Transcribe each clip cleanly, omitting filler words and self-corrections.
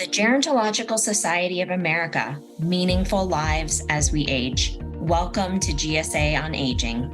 The Gerontological Society of America, Meaningful Lives as We Age. Welcome to GSA on Aging.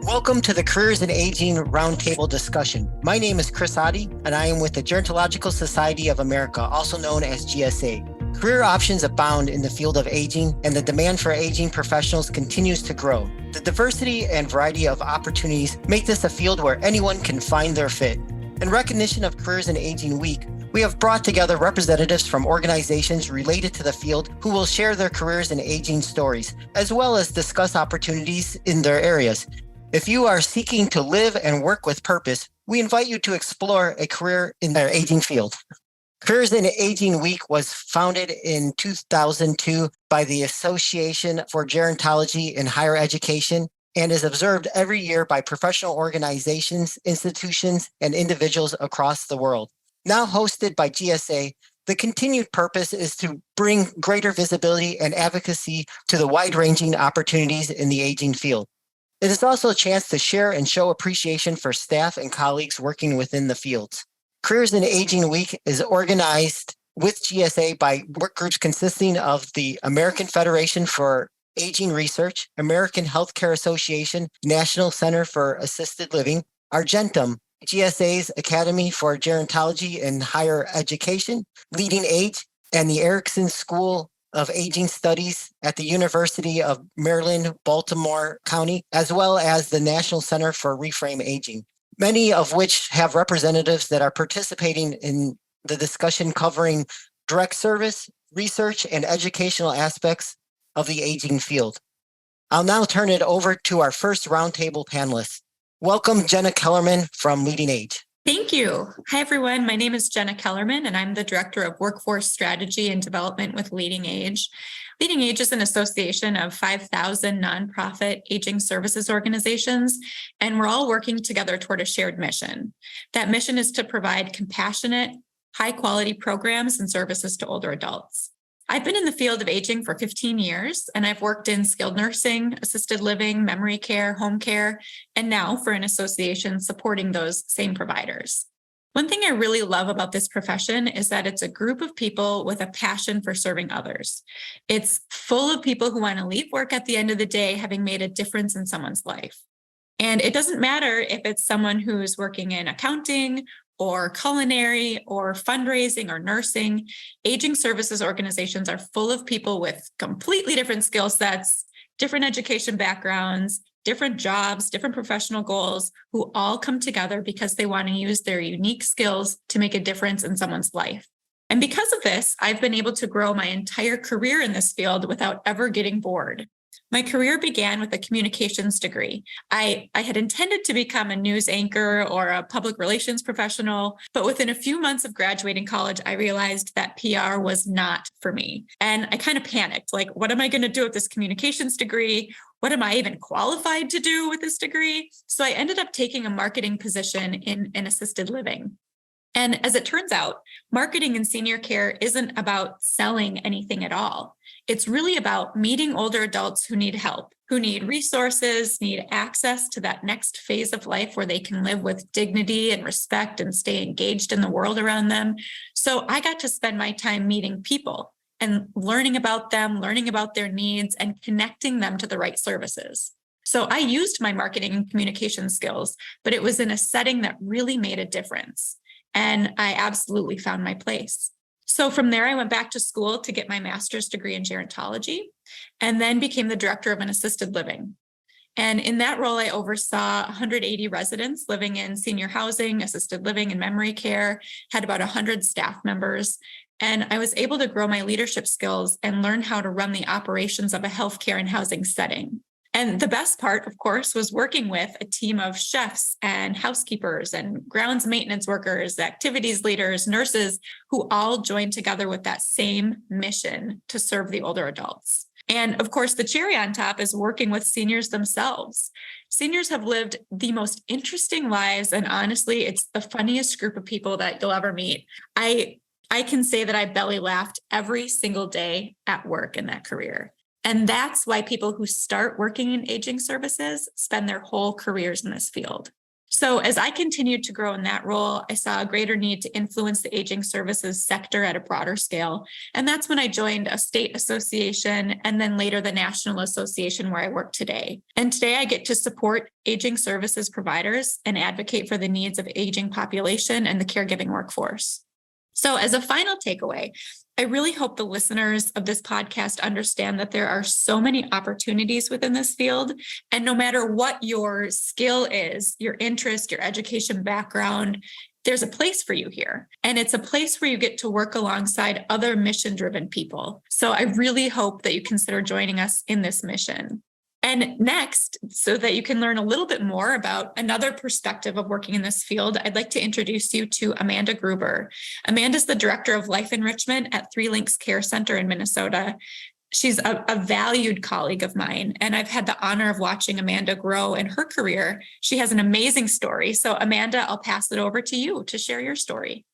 Welcome to the Careers in Aging Roundtable discussion. My name is Chris Adi, and I am with the Gerontological Society of America, also known as GSA. Career options abound in the field of aging, and the demand for aging professionals continues to grow. The diversity and variety of opportunities make this a field where anyone can find their fit. In recognition of Careers in Aging Week, we have brought together representatives from organizations related to the field who will share their careers in aging stories, as well as discuss opportunities in their areas. If you are seeking to live and work with purpose, we invite you to explore a career in the aging field. Careers in Aging Week was founded in 2002 by the Association for Gerontology in Higher Education and is observed every year by professional organizations, institutions, and individuals across the world. Now hosted by GSA, the continued purpose is to bring greater visibility and advocacy to the wide-ranging opportunities in the aging field. It is also a chance to share and show appreciation for staff and colleagues working within the fields. Careers in Aging Week is organized with GSA by work groups consisting of the American Federation for Aging Research, American Healthcare Association, National Center for Assisted Living, Argentum, GSA's Academy for Gerontology in Higher Education, Leading Age, and the Erickson School of Aging Studies at the University of Maryland, Baltimore County, as well as the National Center for Reframe Aging, many of which have representatives that are participating in the discussion covering direct service, research, and educational aspects of the aging field. I'll now turn it over to our first roundtable panelist. Welcome, Jenna Kellerman from Leading Age. Thank you. Hi, everyone. My name is Jenna Kellerman, and I'm the Director of Workforce Strategy and Development with Leading Age. Leading Age is an association of 5,000 nonprofit aging services organizations, and we're all working together toward a shared mission. That mission is to provide compassionate, high-quality programs and services to older adults. I've been in the field of aging for 15 years, and I've worked in skilled nursing, assisted living, memory care, home care, and now for an association supporting those same providers. One thing I really love about this profession is that it's a group of people with a passion for serving others. It's full of people who want to leave work at the end of the day having made a difference in someone's life. And it doesn't matter if it's someone who's working in accounting or culinary or fundraising or nursing. Aging services organizations are full of people with completely different skill sets, different education backgrounds, different jobs, different professional goals, who all come together because they want to use their unique skills to make a difference in someone's life. And because of this, I've been able to grow my entire career in this field without ever getting bored. My career began with a communications degree. I had intended to become a news anchor or a public relations professional, but within a few months of graduating college, I realized that PR was not for me. And I kind of panicked, like, what am I going to do with this communications degree? What am I even qualified to do with this degree? So I ended up taking a marketing position in assisted living. And as it turns out, marketing in senior care isn't about selling anything at all. It's really about meeting older adults who need help, who need resources, need access to that next phase of life where they can live with dignity and respect and stay engaged in the world around them. So I got to spend my time meeting people and learning about them, learning about their needs, and connecting them to the right services. So I used my marketing and communication skills, but it was in a setting that really made a difference. And I absolutely found my place. So from there, I went back to school to get my master's degree in gerontology, and then became the director of an assisted living. And in that role, I oversaw 180 residents living in senior housing, assisted living, and memory care, had about 100 staff members. And I was able to grow my leadership skills and learn how to run the operations of a healthcare and housing setting. And the best part, of course, was working with a team of chefs and housekeepers and grounds maintenance workers, activities leaders, nurses, who all joined together with that same mission to serve the older adults. And of course, the cherry on top is working with seniors themselves. Seniors have lived the most interesting lives, and honestly, it's the funniest group of people that you'll ever meet. I can say that I belly laughed every single day at work in that career. And that's why people who start working in aging services spend their whole careers in this field. So as I continued to grow in that role, I saw a greater need to influence the aging services sector at a broader scale. And that's when I joined a state association and then later the national association where I work today. And today I get to support aging services providers and advocate for the needs of aging population and the caregiving workforce. So as a final takeaway, I really hope the listeners of this podcast understand that there are so many opportunities within this field. And no matter what your skill is, your interest, your education background, there's a place for you here. And it's a place where you get to work alongside other mission-driven people. So I really hope that you consider joining us in this mission. And next, so that you can learn a little bit more about another perspective of working in this field, I'd like to introduce you to Amanda Gruber. Amanda is the Director of Life Enrichment at Three Links Care Center in Minnesota. She's a valued colleague of mine, and I've had the honor of watching Amanda grow in her career. She has an amazing story. So Amanda, I'll pass it over to you to share your story.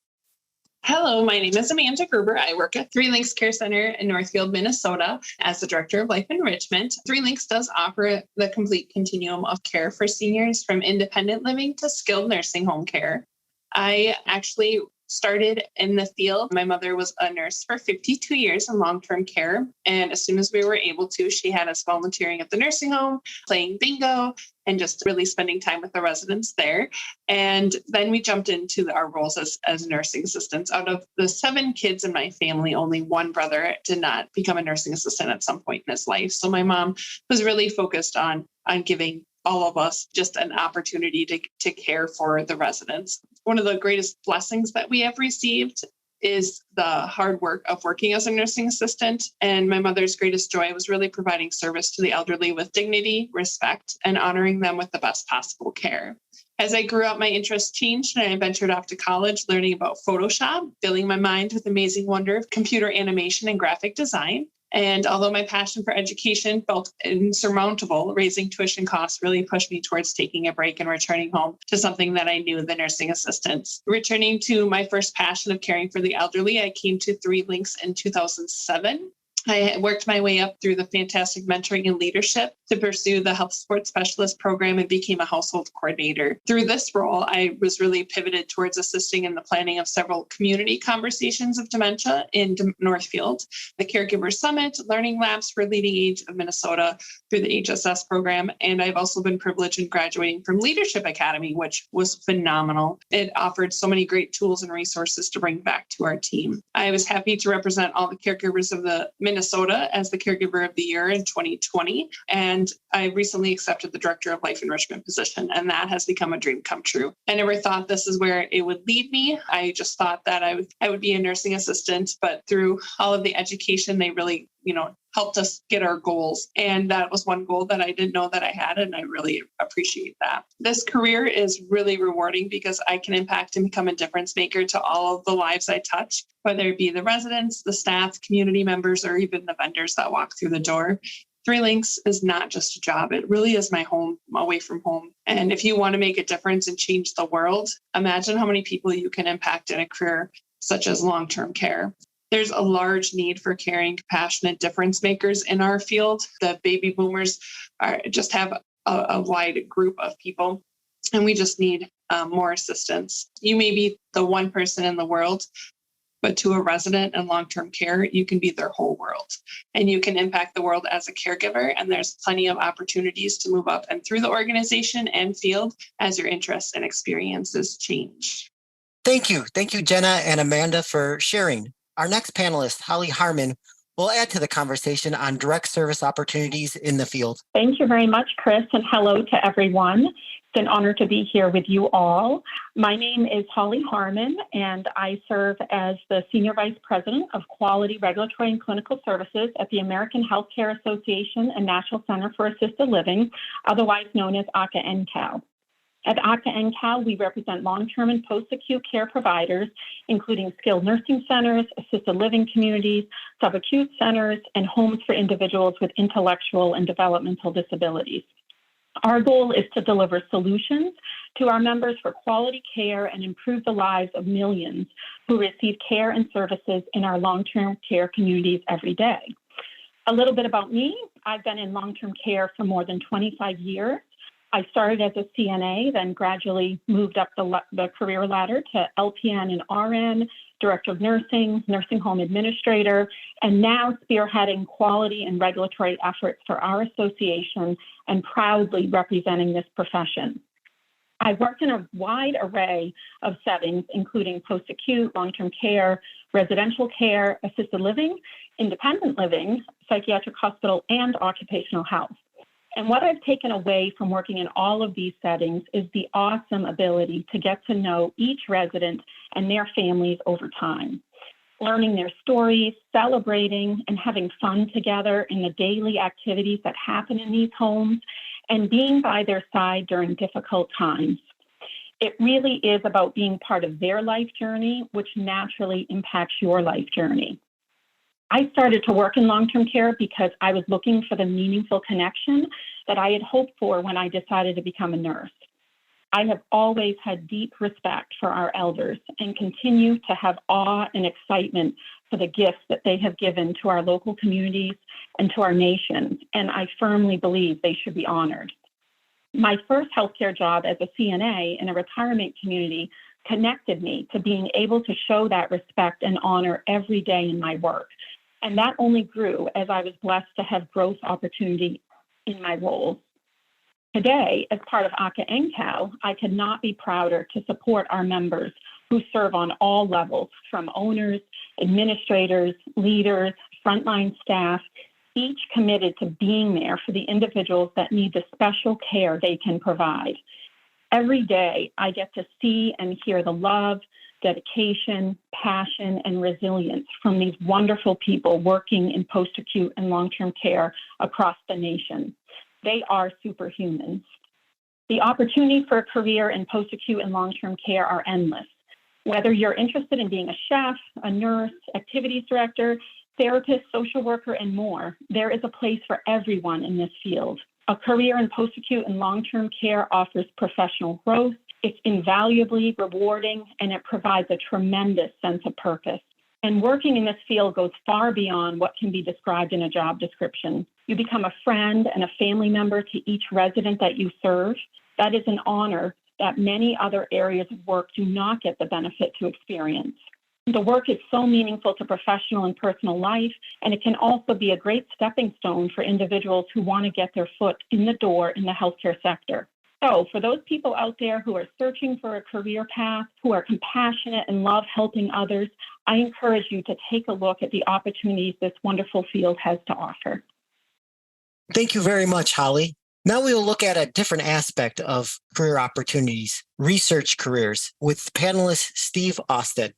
Hello, my name is Amanda Gruber. I work at Three Links Care Center in Northfield, Minnesota as the Director of Life Enrichment. Three Links does offer the complete continuum of care for seniors from independent living to skilled nursing home care. I actually started in the field. My mother was a nurse for 52 years in long-term care. And as soon as we were able to, she had us volunteering at the nursing home, playing bingo, and just really spending time with the residents there. And then we jumped into our roles as nursing assistants. Out of the 7 kids in my family, only one brother did not become a nursing assistant at some point in his life. So my mom was really focused on giving all of us just an opportunity to care for the residents. One of the greatest blessings that we have received is the hard work of working as a nursing assistant. And my mother's greatest joy was really providing service to the elderly with dignity, respect, and honoring them with the best possible care. As I grew up, my interests changed and I ventured off to college learning about Photoshop, filling my mind with amazing wonder of computer animation and graphic design. And although my passion for education felt insurmountable, raising tuition costs really pushed me towards taking a break and returning home to something that I knew, the nursing assistants. Returning to my first passion of caring for the elderly, I came to Three Links in 2007. I worked my way up through the fantastic mentoring and leadership to pursue the health support specialist program and became a household coordinator. Through this role, I was really pivoted towards assisting in the planning of several community conversations of dementia in Northfield, the Caregiver Summit, Learning Labs for Leading Age of Minnesota through the HSS program. And I've also been privileged in graduating from Leadership Academy, which was phenomenal. It offered so many great tools and resources to bring back to our team. I was happy to represent all the caregivers of the Minnesota as the Caregiver of the Year in 2020. And I recently accepted the Director of Life Enrichment position, and that has become a dream come true. I never thought this is where it would lead me. I just thought that I would be a nursing assistant, but through all of the education, they really, helped us get our goals. And that was one goal that I didn't know that I had, and I really appreciate that. This career is really rewarding because I can impact and become a difference maker to all of the lives I touch, whether it be the residents, the staff, community members, or even the vendors that walk through the door. Three Links is not just a job. It really is my home away from home. And if you want to make a difference and change the world, imagine how many people you can impact in a career such as long-term care. There's a large need for caring, compassionate difference makers in our field. The baby boomers just have a wide group of people, and we just need more assistance. You may be the one person in the world, but to a resident in long-term care, you can be their whole world, and you can impact the world as a caregiver. And there's plenty of opportunities to move up and through the organization and field as your interests and experiences change. Thank you. Thank you, Jenna and Amanda, for sharing. Our next panelist, Holly Harmon, will add to the conversation on direct service opportunities in the field. Thank you very much, Chris, and hello to everyone. It's an honor to be here with you all. My name is Holly Harmon, and I serve as the Senior Vice President of Quality, Regulatory, and Clinical Services at the American Healthcare Association and National Center for Assisted Living, otherwise known as ACA-NCAL. At ACA-NCAL, we represent long-term and post-acute care providers, including skilled nursing centers, assisted living communities, subacute centers, and homes for individuals with intellectual and developmental disabilities. Our goal is to deliver solutions to our members for quality care and improve the lives of millions who receive care and services in our long-term care communities every day. A little bit about me. I've been in long-term care for more than 25 years. I started as a CNA, then gradually moved up the career ladder to LPN and RN, Director of Nursing, Nursing Home Administrator, and now spearheading quality and regulatory efforts for our association and proudly representing this profession. I worked in a wide array of settings, including post-acute, long-term care, residential care, assisted living, independent living, psychiatric hospital, and occupational health. And what I've taken away from working in all of these settings is the awesome ability to get to know each resident and their families over time, learning their stories, celebrating, and having fun together in the daily activities that happen in these homes, and being by their side during difficult times. It really is about being part of their life journey, which naturally impacts your life journey. I started to work in long-term care because I was looking for the meaningful connection that I had hoped for when I decided to become a nurse. I have always had deep respect for our elders and continue to have awe and excitement for the gifts that they have given to our local communities and to our nation, and I firmly believe they should be honored. My first healthcare job as a CNA in a retirement community connected me to being able to show that respect and honor every day in my work. And that only grew as I was blessed to have growth opportunity in my roles. Today, as part of ACA NCAL, I could not be prouder to support our members who serve on all levels, from owners, administrators, leaders, frontline staff, each committed to being there for the individuals that need the special care they can provide. Every day, I get to see and hear the love, dedication, passion, and resilience from these wonderful people working in post-acute and long-term care across the nation. They are superhumans. The opportunities for a career in post-acute and long-term care are endless. Whether you're interested in being a chef, a nurse, activities director, therapist, social worker, and more, there is a place for everyone in this field. A career in post-acute and long-term care offers professional growth. It's invaluably rewarding, and it provides a tremendous sense of purpose. And working in this field goes far beyond what can be described in a job description. You become a friend and a family member to each resident that you serve. That is an honor that many other areas of work do not get the benefit to experience. The work is so meaningful to professional and personal life, and it can also be a great stepping stone for individuals who want to get their foot in the door in the healthcare sector. So for those people out there who are searching for a career path, who are compassionate and love helping others, I encourage you to take a look at the opportunities this wonderful field has to offer. Thank you very much, Holly. Now we will look at a different aspect of career opportunities, research careers, with panelist Steve Osted.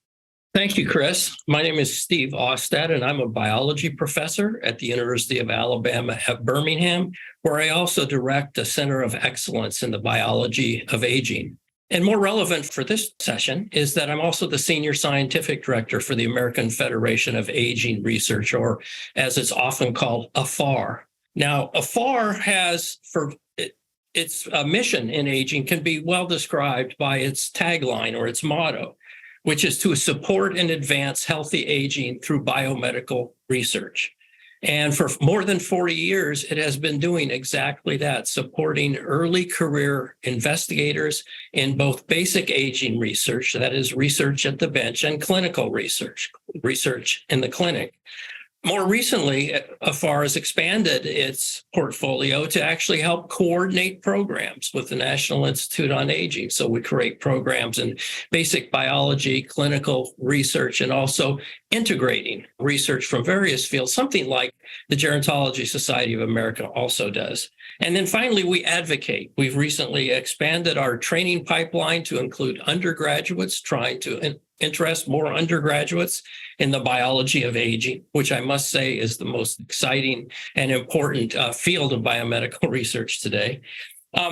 Thank you, Chris. My name is Steve Ostad, and I'm a biology professor at the University of Alabama at Birmingham, where I also direct a Center of Excellence in the Biology of Aging. And more relevant for this session is that I'm also the Senior Scientific Director for the American Federation of Aging Research, or as it's often called, AFAR. Now, AFAR has, for its mission in aging, can be well described by its tagline or its motto, which is to support and advance healthy aging through biomedical research. And for more than 40 years, it has been doing exactly that, supporting early career investigators in both basic aging research, that is research at the bench, and clinical research in the clinic. More recently, AFAR has expanded its portfolio to actually help coordinate programs with the National Institute on Aging. So we create programs in basic biology, clinical research, and also integrating research from various fields, something like the Gerontology Society of America also does. And then finally, we advocate. We've recently expanded our training pipeline to include undergraduates, trying to interest more undergraduates in the biology of aging, which I must say is the most exciting and important field of biomedical research today.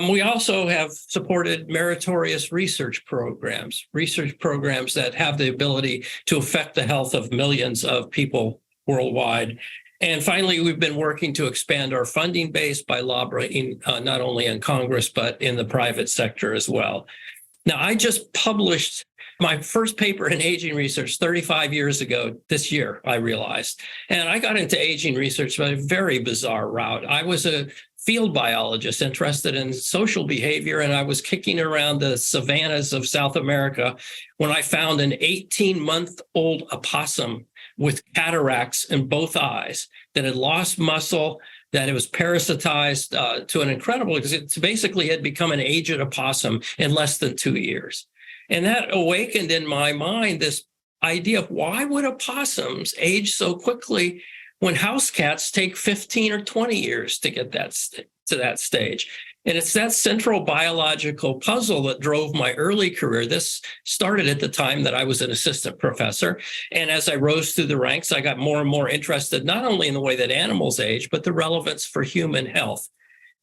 We also have supported meritorious research programs that have the ability to affect the health of millions of people worldwide. And finally, we've been working to expand our funding base by lobbying not only in Congress, but in the private sector as well. Now, I just published my first paper in aging research 35 years ago this year, I realized. And I got into aging research by a very bizarre route. I was a field biologist interested in social behavior, and I was kicking around the savannas of South America when I found an 18-month-old opossum with cataracts in both eyes that had lost muscle, that it was parasitized to an incredible, because it basically had become an aged opossum in less than 2 years. And that awakened in my mind this idea of why would opossums age so quickly when house cats take 15 or 20 years to get to that stage. And it's that central biological puzzle that drove my early career. This started at the time that I was an assistant professor. And as I rose through the ranks, I got more and more interested, not only in the way that animals age, but the relevance for human health.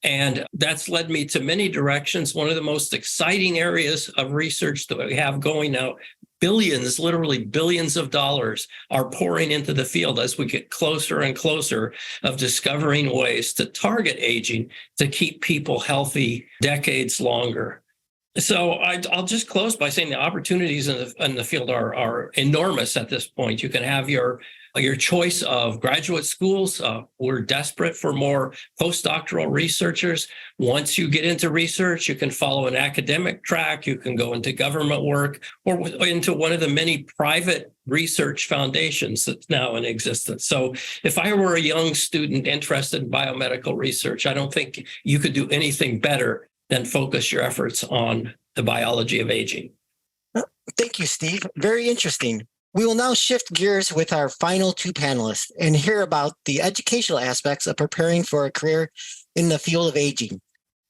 And that's led me to many directions. One of the most exciting areas of research that we have going now, billions, literally billions of dollars are pouring into the field as we get closer and closer of discovering ways to target aging to keep people healthy decades longer. So I'll just close by saying the opportunities in the field are enormous at this point. You can have your choice of graduate schools. We're desperate for more postdoctoral researchers. Once you get into research, you can follow an academic track. You can go into government work or into one of the many private research foundations that's now in existence. So if I were a young student interested in biomedical research, I don't think you could do anything better than focus your efforts on the biology of aging. Thank you, Steve. Very interesting. We will now shift gears with our final two panelists and hear about the educational aspects of preparing for a career in the field of aging.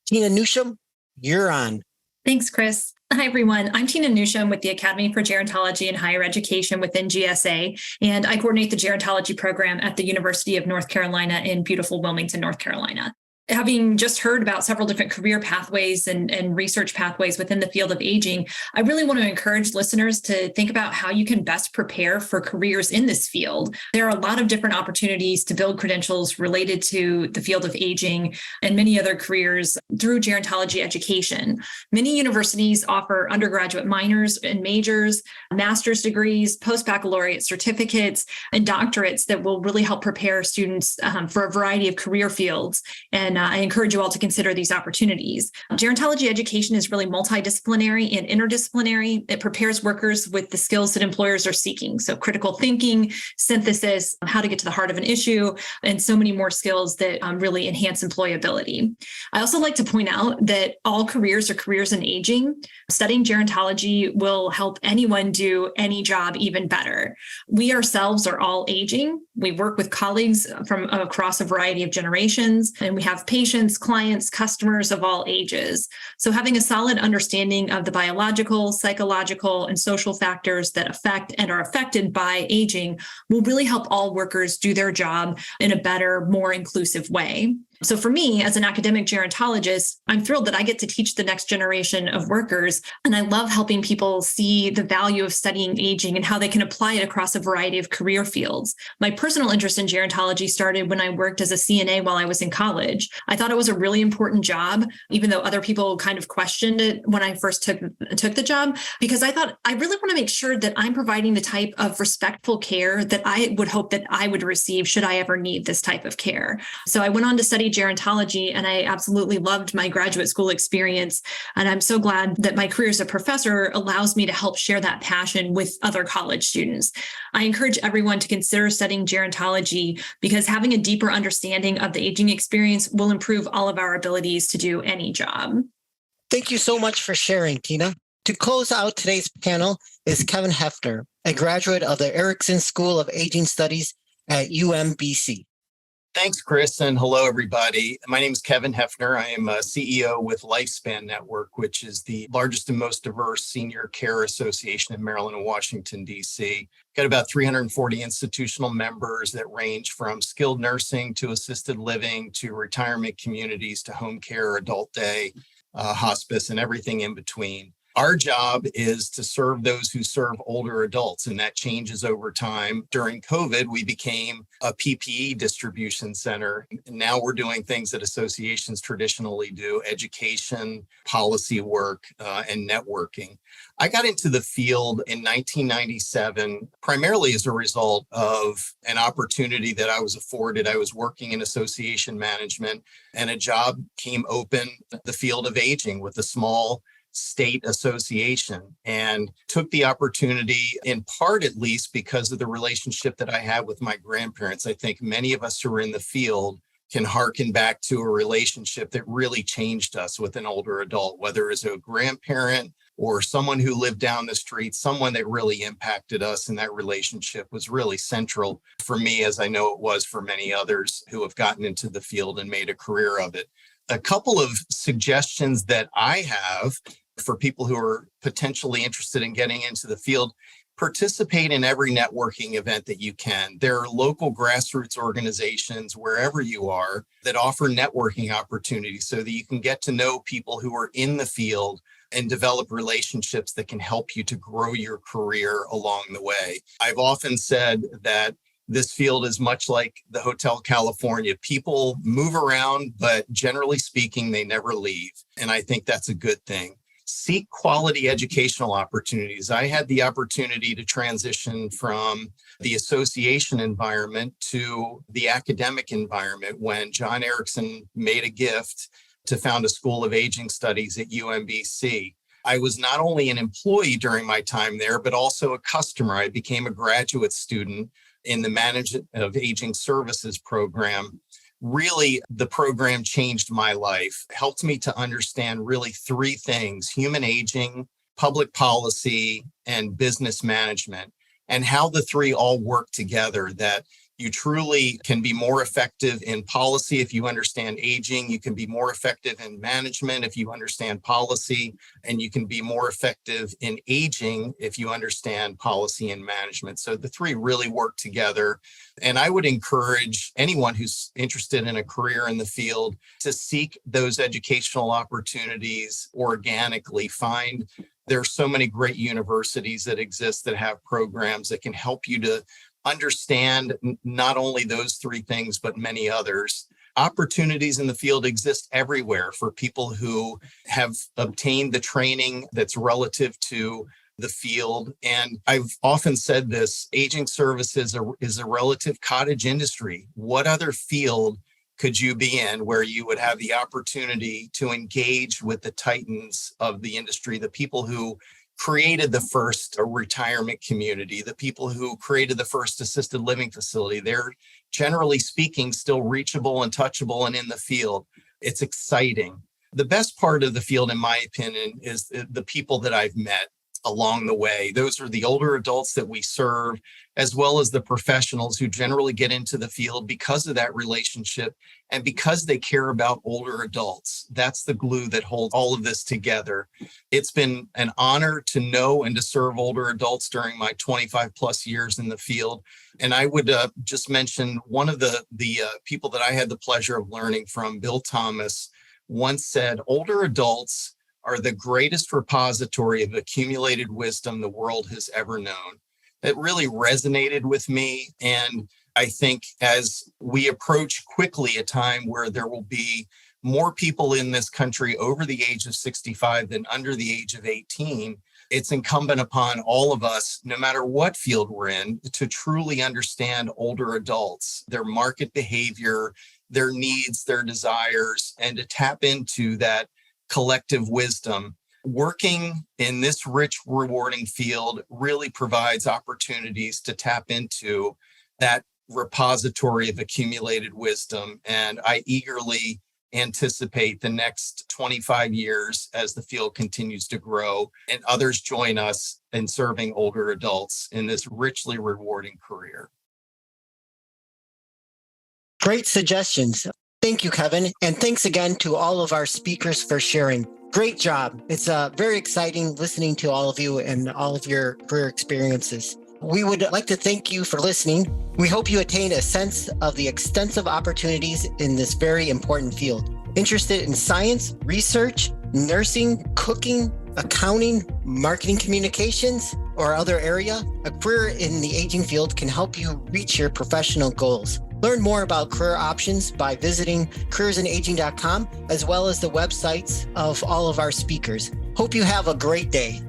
Tina Newsham, you're on. Thanks, Chris. Hi, everyone. I'm Tina Newsham with the Academy for Gerontology and Higher Education within GSA, and I coordinate the gerontology program at the University of North Carolina in beautiful Wilmington, North Carolina. Having just heard about several different career pathways and research pathways within the field of aging, I really want to encourage listeners to think about how you can best prepare for careers in this field. There are a lot of different opportunities to build credentials related to the field of aging and many other careers through gerontology education. Many universities offer undergraduate minors and majors, master's degrees, post-baccalaureate certificates, and doctorates that will really help prepare students for a variety of career fields. And I encourage you all to consider these opportunities. Gerontology education is really multidisciplinary and interdisciplinary. It prepares workers with the skills that employers are seeking. So critical thinking, synthesis, how to get to the heart of an issue, and so many more skills that really enhance employability. I also like to point out that all careers are careers in aging. Studying gerontology will help anyone do any job even better. We ourselves are all aging. We work with colleagues from across a variety of generations, and we have patients, clients, customers of all ages. So having a solid understanding of the biological, psychological, and social factors that affect and are affected by aging will really help all workers do their job in a better, more inclusive way. So for me, as an academic gerontologist, I'm thrilled that I get to teach the next generation of workers. And I love helping people see the value of studying aging and how they can apply it across a variety of career fields. My personal interest in gerontology started when I worked as a CNA while I was in college. I thought it was a really important job, even though other people kind of questioned it when I first took the job, because I thought I really want to make sure that I'm providing the type of respectful care that I would hope that I would receive should I ever need this type of care. So I went on to study gerontology, and I absolutely loved my graduate school experience. And I'm so glad that my career as a professor allows me to help share that passion with other college students. I encourage everyone to consider studying gerontology because having a deeper understanding of the aging experience will improve all of our abilities to do any job. Thank you so much for sharing, Tina. To close out today's panel is Kevin Hefner, a graduate of the Erickson School of Aging Studies at UMBC. Thanks, Chris, and hello, everybody. My name is Kevin Hefner. I am a CEO with Lifespan Network, which is the largest and most diverse senior care association in Maryland and Washington, D.C. Got about 340 institutional members that range from skilled nursing to assisted living to retirement communities to home care, adult day, hospice, and everything in between. Our job is to serve those who serve older adults, and that changes over time. During COVID, we became a PPE distribution center. Now we're doing things that associations traditionally do: education, policy work, and networking. I got into the field in 1997, primarily as a result of an opportunity that I was afforded. I was working in association management, and a job came open in the field of aging with a small state association, and took the opportunity, in part at least because of the relationship that I had with my grandparents. I think many of us who are in the field can hearken back to a relationship that really changed us with an older adult, whether as a grandparent or someone who lived down the street, someone that really impacted us. And that relationship was really central for me, as I know it was for many others who have gotten into the field and made a career of it. A couple of suggestions that I have for people who are potentially interested in getting into the field: participate in every networking event that you can. There are local grassroots organizations wherever you are that offer networking opportunities so that you can get to know people who are in the field and develop relationships that can help you to grow your career along the way. I've often said that this field is much like the Hotel California. People move around, but generally speaking, they never leave. And I think that's a good thing. Seek quality educational opportunities. I had the opportunity to transition from the association environment to the academic environment when John Erickson made a gift to found a School of Aging Studies at UMBC. I was not only an employee during my time there, but also a customer. I became a graduate student in the Management of Aging Services program. Really, the program changed my life, helped me to understand really three things: human aging, public policy, and business management, and how the three all work together, that you truly can be more effective in policy if you understand aging. You can be more effective in management if you understand policy, and you can be more effective in aging if you understand policy and management. So the three really work together. And I would encourage anyone who's interested in a career in the field to seek those educational opportunities organically. There's so many great universities that exist that have programs that can help you to understand not only those three things, but many others. Opportunities in the field exist everywhere for people who have obtained the training that's relative to the field. And I've often said this: aging services is a relative cottage industry. What other field could you be in where you would have the opportunity to engage with the titans of the industry, the people who created the first retirement community, the people who created the first assisted living facility? They're, generally speaking, still reachable and touchable and in the field. It's exciting. The best part of the field, in my opinion, is the people that I've met along the way. Those are the older adults that we serve, as well as the professionals who generally get into the field because of that relationship and because they care about older adults. That's the glue that holds all of this together. It's been an honor to know and to serve older adults during my 25 plus years in the field. And I would just mention one of the people that I had the pleasure of learning from, Bill Thomas, once said, "Older adults are the greatest repository of accumulated wisdom the world has ever known." It really resonated with me. And I think as we approach quickly a time where there will be more people in this country over the age of 65 than under the age of 18, it's incumbent upon all of us, no matter what field we're in, to truly understand older adults, their market behavior, their needs, their desires, and to tap into that collective wisdom. Working in this rich, rewarding field really provides opportunities to tap into that repository of accumulated wisdom. And I eagerly anticipate the next 25 years as the field continues to grow and others join us in serving older adults in this richly rewarding career. Great suggestions. Thank you, Kevin. And thanks again to all of our speakers for sharing. Great job. It's very exciting listening to all of you and all of your career experiences. We would like to thank you for listening. We hope you attained a sense of the extensive opportunities in this very important field. Interested in science, research, nursing, cooking, accounting, marketing communications, or other area, a career in the aging field can help you reach your professional goals. Learn more about career options by visiting careersinaging.com, as well as the websites of all of our speakers. Hope you have a great day.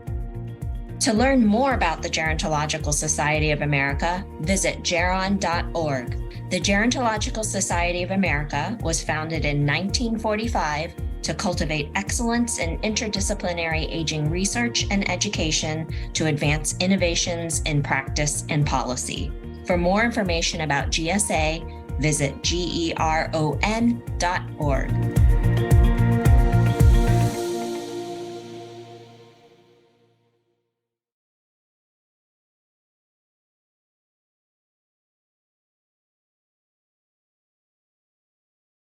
To learn more about the Gerontological Society of America, visit geron.org. The Gerontological Society of America was founded in 1945 to cultivate excellence in interdisciplinary aging research and education to advance innovations in practice and policy. For more information about GSA, visit geron.org.